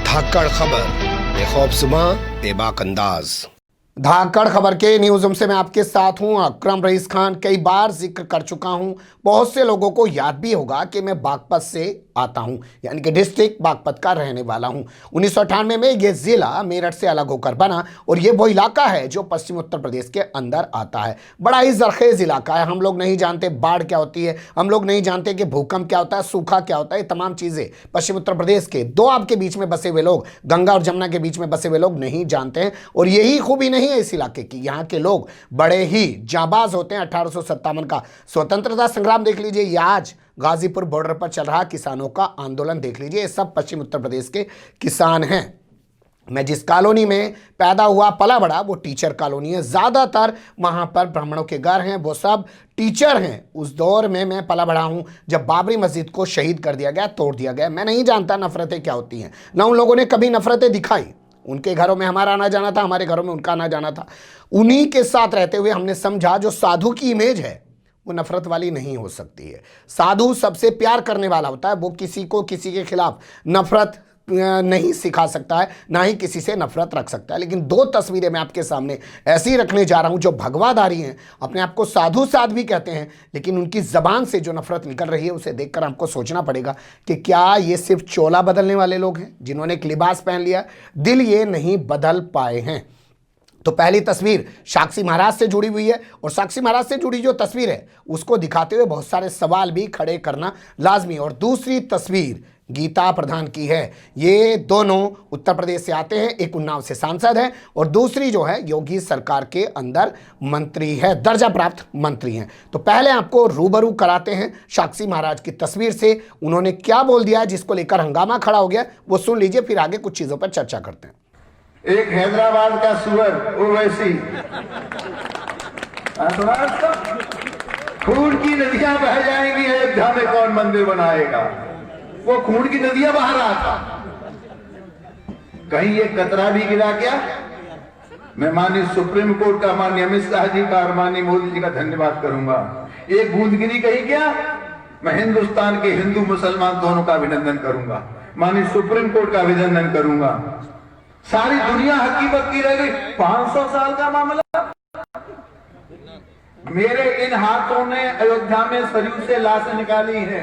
धाकड़ खबर, बेखौफजुमा बेबाक अंदाज। धाकड़ खबर के न्यूज़ रूम से मैं आपके साथ हूं अकरम रईस खान। कई बार जिक्र कर चुका हूं, बहुत से लोगों को याद भी होगा कि मैं बागपत से आता हूं, यानी कि डिस्ट्रिक्ट बागपत का रहने वाला हूं। 1998 में यह जिला मेरठ से अलग होकर बना और ये वो इलाका है जो पश्चिम उत्तर प्रदेश के अंदर आता है। बड़ा ही जरखेज इलाका है। हम लोग नहीं जानते बाढ़ क्या होती है, हम लोग नहीं जानते कि भूकंप क्या होता है, सूखा क्या होता है। ये तमाम चीज़ें पश्चिम उत्तर प्रदेश के दोआब के बीच में बसे हुए लोग, गंगा और जमुना के बीच में बसे हुए लोग नहीं जानते हैं। और यही खूबी नहीं है इस इलाके की, यहाँ के लोग बड़े ही जाबाज होते हैं। 1857 का स्वतंत्रता संग्राम देख लीजिए, या आज गाजीपुर बॉर्डर पर चल रहा किसानों का आंदोलन देख लीजिए, ये सब पश्चिम उत्तर प्रदेश के किसान हैं। मैं जिस कॉलोनी में पैदा हुआ पला बड़ा वो टीचर कॉलोनी है। ज़्यादातर वहाँ पर ब्राह्मणों के घर हैं, वो सब टीचर हैं। उस दौर में मैं पला बड़ा हूँ जब बाबरी मस्जिद को शहीद कर दिया गया, तोड़ दिया गया। मैं नहीं जानता नफरतें क्या होती हैं, ना उन लोगों ने कभी नफरतें दिखाई। उनके घरों में हमारा आना जाना था, हमारे घरों में उनका आना जाना था। उन्हीं के साथ रहते हुए हमने समझा जो साधु की इमेज है वो नफरत वाली नहीं हो सकती है। साधु सबसे प्यार करने वाला होता है, वो किसी को किसी के खिलाफ नफरत नहीं सिखा सकता है, ना ही किसी से नफरत रख सकता है। लेकिन दो तस्वीरें मैं आपके सामने ऐसी रखने जा रहा हूं जो भगवाधारी हैं, अपने आप को साधु साध भी कहते हैं, लेकिन उनकी जबान से जो नफरत निकल रही है उसे देखकर आपको सोचना पड़ेगा कि क्या ये सिर्फ चोला बदलने वाले लोग हैं जिन्होंने एक लिबास पहन लिया, दिल ये नहीं बदल पाए हैं। तो पहली तस्वीर साक्षी महाराज से जुड़ी हुई है, और साक्षी महाराज से जुड़ी जो तस्वीर है उसको दिखाते हुए बहुत सारे सवाल भी खड़े करना लाजमी। और दूसरी तस्वीर गीता प्रधान की है। ये दोनों उत्तर प्रदेश से आते हैं, एक उन्नाव से सांसद है और दूसरी जो है योगी सरकार के अंदर मंत्री है, दर्जा प्राप्त मंत्री हैं। तो पहले आपको रूबरू कराते हैं साक्षी महाराज की तस्वीर से। उन्होंने क्या बोल दिया है जिसको लेकर हंगामा खड़ा हो गया, वो सुन लीजिए, फिर आगे कुछ चीज़ों पर चर्चा करते हैं। एक हैदराबाद का सुअर ओवैसी, खून की नदियां बह जाएंगी, अयोध्या में कौन मंदिर बनाएगा? वो खून की नदियां बहा रहा था, कहीं ये कतरा भी गिरा क्या? मैं माननीय सुप्रीम कोर्ट का, माननीय अमित शाह जी का और माननीय मोदी जी का धन्यवाद करूंगा। एक बूंद गिरी कहीं क्या? मैं हिंदुस्तान के हिंदू मुसलमान दोनों का अभिनंदन करूंगा, माननीय सुप्रीम कोर्ट का अभिनंदन करूंगा। सारी दुनिया हक्की बक्की रह गई। 500 साल का मामला, मेरे इन हाथों ने अयोध्या में सरयू से लाश निकाली है,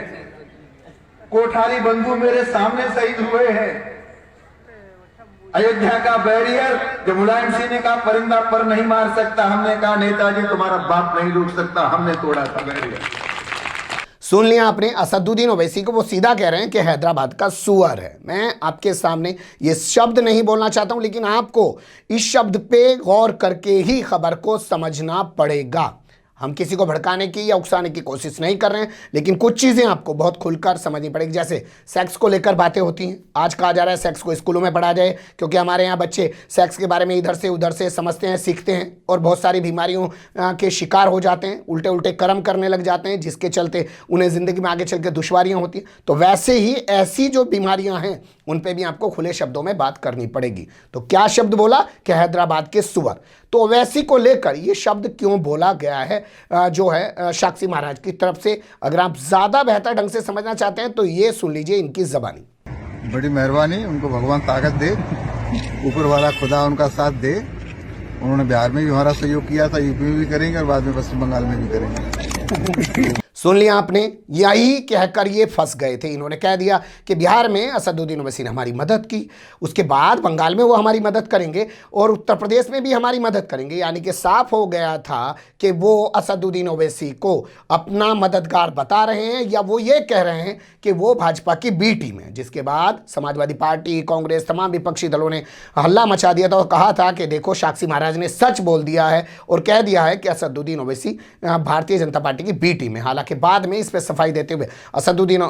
कोठारी बंधु मेरे सामने शहीद हुए हैं। अयोध्या का बैरियर जब मुलायम सिंह ने कहा परिंदा पर नहीं मार सकता, हमने कहा नेताजी तुम्हारा बाप नहीं रोक सकता, हमने तोड़ा था बैरियर। सुन लिया आपने, असदुद्दीन ओवैसी को वो सीधा कह रहे हैं कि हैदराबाद का सुअर है। मैं आपके सामने ये शब्द नहीं बोलना चाहता हूं, लेकिन आपको इस शब्द पे गौर करके ही खबर को समझना पड़ेगा। हम किसी को भड़काने की या उकसाने की कोशिश नहीं कर रहे हैं, लेकिन कुछ चीज़ें आपको बहुत खुलकर समझनी पड़ेगी। जैसे सेक्स को लेकर बातें होती हैं, आज कहा जा रहा है सेक्स को स्कूलों में पढ़ाया जाए, क्योंकि हमारे यहाँ बच्चे सेक्स के बारे में इधर से उधर से समझते हैं, सीखते हैं और बहुत सारी बीमारियों के शिकार हो जाते हैं, उल्टे उल्टे कर्म करने लग जाते हैं, जिसके चलते उन्हें ज़िंदगी में आगे चल के दुश्वारियाँ होती हैं। तो वैसे ही ऐसी जो बीमारियाँ हैं उन पर भी आपको खुले शब्दों में बात करनी पड़ेगी। तो क्या शब्द बोला कि हैदराबाद के सुअर, तो ओवैसी को लेकर ये शब्द क्यों बोला गया है जो है साक्षी महाराज की तरफ से। अगर आप ज़्यादा बेहतर ढंग से समझना चाहते हैं तो ये सुन लीजिए इनकी ज़बानी। बड़ी मेहरबानी, उनको भगवान ताकत दे, ऊपर वाला खुदा उनका साथ दे। उन्होंने बिहार में भी हमारा सहयोग किया था, यूपी में भी करेंगे और बाद में पश्चिम बंगाल में भी करेंगे। सुन लिया आपने, यही कहकर ये फंस गए थे। इन्होंने कह दिया कि बिहार में असदुद्दीन ओवैसी ने हमारी मदद की, उसके बाद बंगाल में वो हमारी मदद करेंगे और उत्तर प्रदेश में भी हमारी मदद करेंगे। यानी कि साफ हो गया था कि वो असदुद्दीन ओवैसी को अपना मददगार बता रहे हैं, या वो ये कह रहे हैं कि वो भाजपा की बी टीम है। जिसके बाद समाजवादी पार्टी, कांग्रेस, तमाम विपक्षी दलों ने हल्ला मचा दिया था और कहा था कि देखो साक्षी महाराज ने सच बोल दिया है और कह दिया है कि असदुद्दीन ओवैसी भारतीय जनता पार्टी की बी टीम है। हालांकि बाद में इस पर सफाई देते हुए असदुद्दीन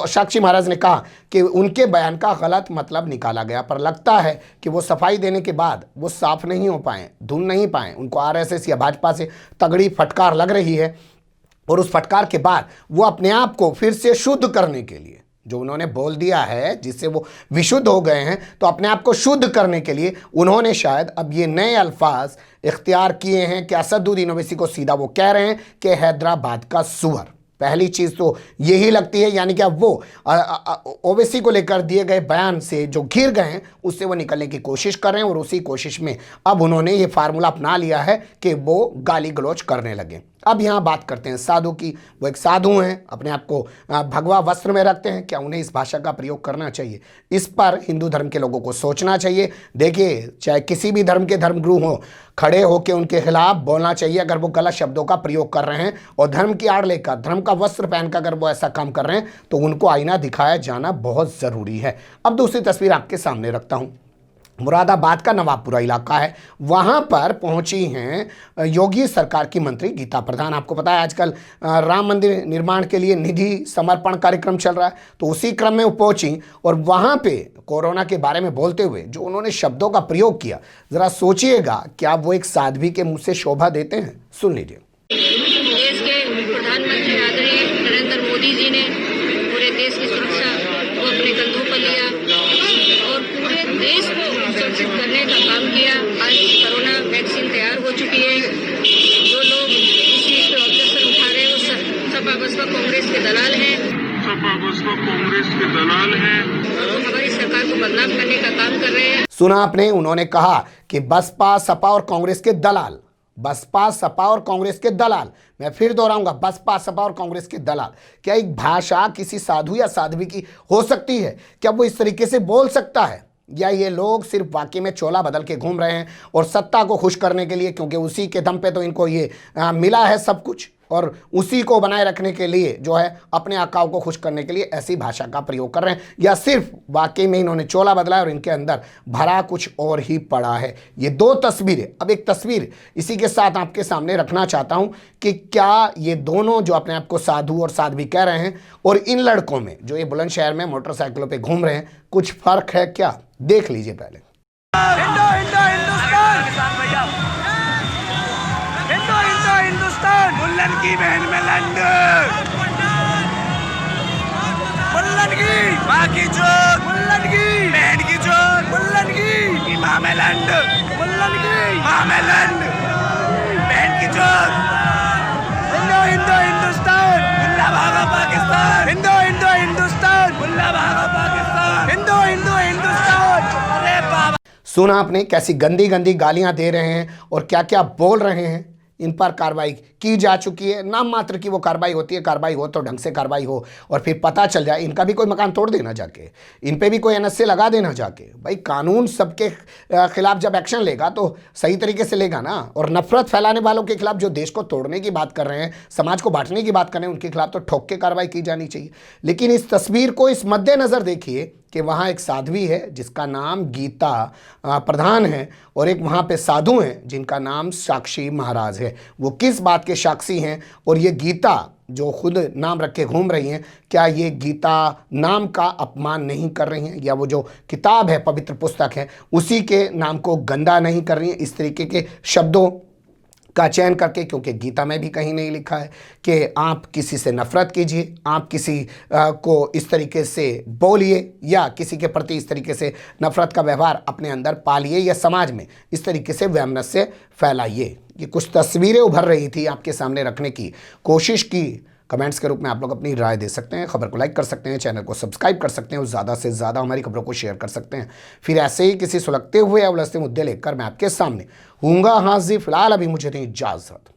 साक्षी महाराज ने कहा कि उनके बयान का गलत मतलब निकाला गया, पर लगता है कि वो सफाई देने के बाद वो साफ नहीं हो पाए, धुन नहीं पाए। उनको आरएसएस या भाजपा से तगड़ी फटकार लग रही है और उस फटकार के बाद वो अपने आप को फिर से शुद्ध करने के लिए, जो उन्होंने बोल दिया है जिससे वो विशुद्ध हो गए हैं, तो अपने आप को शुद्ध करने के लिए उन्होंने शायद अब ये नए अल्फाज इख्तियार किए हैं कि असदुद्दीन ओवैसी को सीधा वो कह रहे हैं कि हैदराबाद का सुअर। पहली चीज़ तो यही लगती है, यानी कि अब वो ओवैसी को लेकर दिए गए बयान से जो घिर गए हैं उससे वो निकलने की कोशिश कर रहे हैं, और उसी कोशिश में अब उन्होंने ये फार्मूला अपना लिया है कि वो गाली गलौज करने लगे। अब यहाँ बात करते हैं साधु की। वो एक साधु हैं, अपने आप को भगवा वस्त्र में रखते हैं, क्या उन्हें इस भाषा का प्रयोग करना चाहिए? इस पर हिंदू धर्म के लोगों को सोचना चाहिए। देखिए, चाहे किसी भी धर्म के धर्मगुरु हों, खड़े होकर उनके खिलाफ बोलना चाहिए अगर वो गलत शब्दों का प्रयोग कर रहे हैं, और धर्म की आड़ लेकर, धर्म का वस्त्र पहनकर अगर वो ऐसा काम कर रहे हैं तो उनको आईना दिखाया जाना बहुत ज़रूरी है। अब दूसरी तस्वीर आपके सामने रखता हूँ। मुरादाबाद का नवाबपुरा इलाका है, वहाँ पर पहुँची हैं योगी सरकार की मंत्री गीता प्रधान। आपको पता है आजकल राम मंदिर निर्माण के लिए निधि समर्पण कार्यक्रम चल रहा है, तो उसी क्रम में वो पहुँची और वहाँ पे कोरोना के बारे में बोलते हुए जो उन्होंने शब्दों का प्रयोग किया, ज़रा सोचिएगा क्या वो एक साध्वी के मुँह से शोभा देते हैं? सुन लीजिए। देश के प्रधानमंत्री आदरणीय नरेंद्र मोदी जी ने पूरे देश की सुरक्षा को अपने कंधों पर लिया और पूरे देश को सुरक्षित करने का काम किया। आज कोरोना वैक्सीन तैयार हो चुकी है। जो लोग इस चीज पे ऑब्जेक्शन उठा रहे हैं वो सपा बसपा कांग्रेस के दलाल हैं। और हमारी सरकार को बदनाम करने का काम कर रहे हैं। सुना आपने, उन्होंने कहा कि बसपा सपा और कांग्रेस के दलाल, बसपा सपा और कांग्रेस के दलाल। मैं फिर दोहराऊंगा, बसपा सपा और कांग्रेस के दलाल। क्या एक भाषा किसी साधु या साध्वी की हो सकती है? क्या वो इस तरीके से बोल सकता है? या ये लोग सिर्फ वाकई में चोला बदल के घूम रहे हैं और सत्ता को खुश करने के लिए, क्योंकि उसी के दम पे तो इनको ये मिला है सब कुछ, और उसी को बनाए रखने के लिए जो है अपने आकाओं को खुश करने के लिए ऐसी भाषा का प्रयोग कर रहे हैं, या सिर्फ वाकई में इन्होंने चोला बदला है और इनके अंदर भरा कुछ और ही पड़ा है? ये दो तस्वीरें। अब एक तस्वीर इसी के साथ आपके सामने रखना चाहता हूं कि क्या ये दोनों जो अपने आप को साधु और साध्वी कह रहे हैं और इन लड़कों में जो ये बुलंदशहर में मोटरसाइकिलों पर घूम रहे हैं, कुछ फर्क है क्या? देख लीजिए पहले। हिंदुस्तान मुल्लन की बहन में लंड, मुल्लन की माँ की चोट, मुल्लन की बहन की चोट, मुल्लन की माँ में लंड, मुल्लन की माँ में लंड, बहन की चोट। हिंदो हिंदो हिंदुस्तान, मुल्ला भागा पाकिस्तान। हिंदो हिंदो हिंदुस्तान, मुल्ला भागा पाकिस्तान। Hindu Hindu Hindustan. अरे बाबा, सुना आपने कैसी गंदी गंदी गालियां दे रहे हैं और क्या क्या बोल रहे हैं? इन पर कार्रवाई की जा चुकी है। नाम मात्र की वो कार्रवाई होती है, कार्रवाई हो तो ढंग से कार्रवाई हो और फिर पता चल जाए। इनका भी कोई मकान तोड़ देना जाके, इन पे भी कोई एनएसए लगा देना जाके। भाई कानून सबके खिलाफ जब एक्शन लेगा तो सही तरीके से लेगा ना। और नफरत फैलाने वालों के खिलाफ, जो देश को तोड़ने की बात कर रहे हैं, समाज को बांटने की बात कर रहे हैं, उनके खिलाफ तो ठोक के कार्रवाई की जानी चाहिए। लेकिन इस तस्वीर को इस मद्देनज़र देखिए कि वहाँ एक साध्वी है जिसका नाम गीता प्रधान है, और एक वहाँ पे साधु हैं जिनका नाम साक्षी महाराज है। वो किस बात के साक्षी हैं? और ये गीता जो खुद नाम रख के घूम रही हैं, क्या ये गीता नाम का अपमान नहीं कर रही हैं? या वो जो किताब है, पवित्र पुस्तक है, उसी के नाम को गंदा नहीं कर रही हैं इस तरीके के शब्दों का चयन करके? क्योंकि गीता में भी कहीं नहीं लिखा है कि आप किसी से नफरत कीजिए, आप किसी को इस तरीके से बोलिए, या किसी के प्रति इस तरीके से नफरत का व्यवहार अपने अंदर पालिए, या समाज में इस तरीके से वैमनस्य फैलाइए। ये कुछ तस्वीरें उभर रही थी, आपके सामने रखने की कोशिश की। कमेंट्स के रूप में आप लोग अपनी राय दे सकते हैं, खबर को लाइक कर सकते हैं, चैनल को सब्सक्राइब कर सकते हैं और ज़्यादा से ज़्यादा हमारी खबरों को शेयर कर सकते हैं। फिर ऐसे ही किसी सुलगते हुए या उलझते मुद्दे लेकर मैं आपके सामने हूँगा हाजिर। फिलहाल अभी मुझे दें इजाज़त।